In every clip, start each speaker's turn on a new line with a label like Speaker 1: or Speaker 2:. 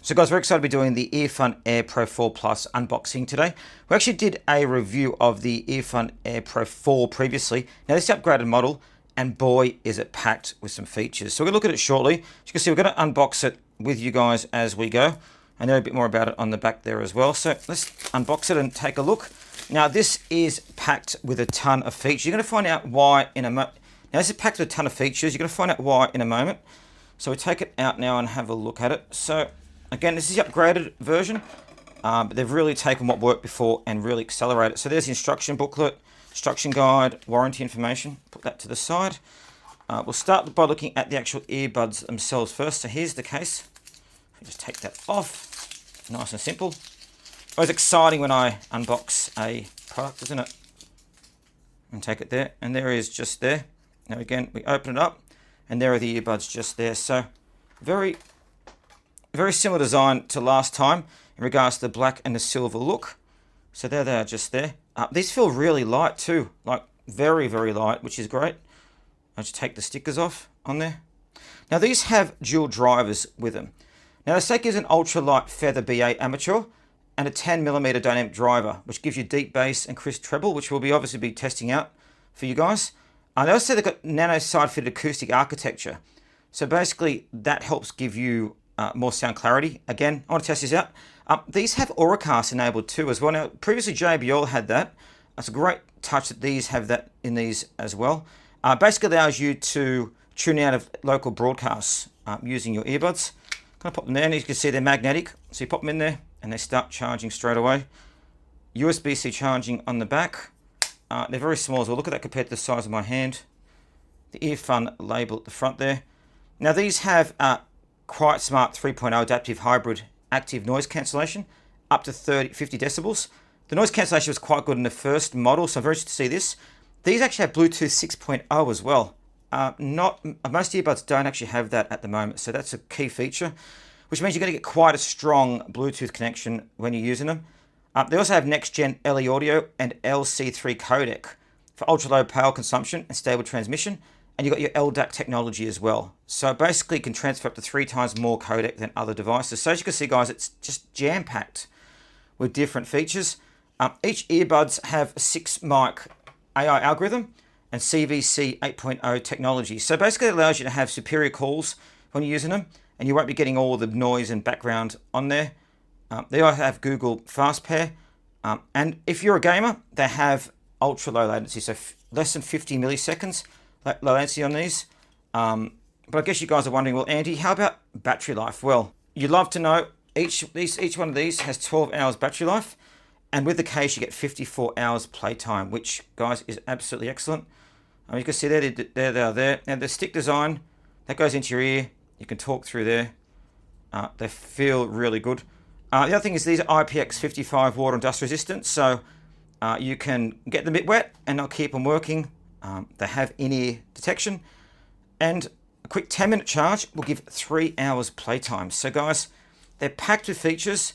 Speaker 1: So guys, we're excited to be doing the EarFun Air Pro 4 Plus unboxing today. We actually did a review of the EarFun Air Pro 4 previously. Now this is the upgraded model, and boy is it packed with some features. So we're going to look at it shortly. As you can see, we're going to unbox it with you guys as we go. I know a bit more about it on the back there as well. So let's unbox it and take a look. Now this is packed with a ton of features. You're going to find out why in a moment. Now this is packed with a ton of features. You're going to find out why in a moment. So we take it out now and have a look at it. So again, this is the upgraded version, but they've really taken what worked before and really accelerated it. So there's the instruction booklet, instruction guide, warranty information. Put that to the side. We'll start by looking at the actual earbuds themselves first. So here's the case. Just take that off. Nice and simple. Always exciting when I unbox a product, isn't it? And take it there, and there is just there. Now again, we open it up, and there are the earbuds just there. So very similar design to last time in regards to the black and the silver look. So there they are just there. These feel really light too, like very, very light, which is great. I'll just take the stickers off on there. Now these have dual drivers with them. Now the SEC is an ultra-light feather BA amateur and a 10mm dynamic driver, which gives you deep bass and crisp treble, which we'll obviously be testing out for you guys. They also say they've got nano side-fitted acoustic architecture. So basically that helps give you more sound clarity. Again, I want to test these out. These have Auracast enabled too as well. Now, previously JBL had that. That's a great touch that these have that in these as well. Basically allows you to tune out of local broadcasts using your earbuds. Kind of pop them there, and you can see they're magnetic. So you pop them in there, and they start charging straight away. USB-C charging on the back. They're very small as well. Look at that compared to the size of my hand. The EarFun label at the front there. Now these have Quiet Smart 3.0 adaptive hybrid active noise cancellation up to 50 decibels. The noise cancellation was quite good in the first model, so I'm very interested to see this. These actually have Bluetooth 6.0 as well. Most earbuds don't actually have that at the moment, so that's a key feature, which means you're going to get quite a strong Bluetooth connection when you're using them. They also have next-gen LE audio and LC3 codec for ultra-low power consumption and stable transmission. And you've got your LDAC technology as well. So basically you can transfer up to 3 times more codec than other devices. So as you can see, guys, it's just jam-packed with different features. Each earbuds have a 6-mic AI algorithm and CVC 8.0 technology. So basically it allows you to have superior calls when you're using them, and you won't be getting all the noise and background on there. They also have Google Fast Pair. And if you're a gamer, they have ultra-low latency, so less than 50 milliseconds. Low latency on these. But I guess you guys are wondering, well, Andy, how about battery life? Well, you'd love to know each one of these has 12 hours battery life, and with the case you get 54 hours playtime, which, guys, is absolutely excellent. You can see there they are there. Now the stick design, that goes into your ear. You can talk through there. They feel really good. The other thing is these are IPX55 water and dust resistant, so you can get them a bit wet and not keep them working. They have in-ear detection, and a quick 10-minute charge will give 3 hours playtime. So guys, they're packed with features,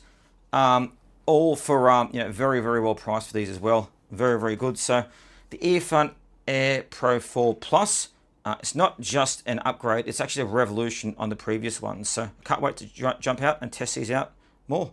Speaker 1: all for very, very well priced for these as well. Very, very good. So the EarFun Air Pro 4 Plus, it's not just an upgrade, it's actually a revolution on the previous ones. So can't wait to jump out and test these out more.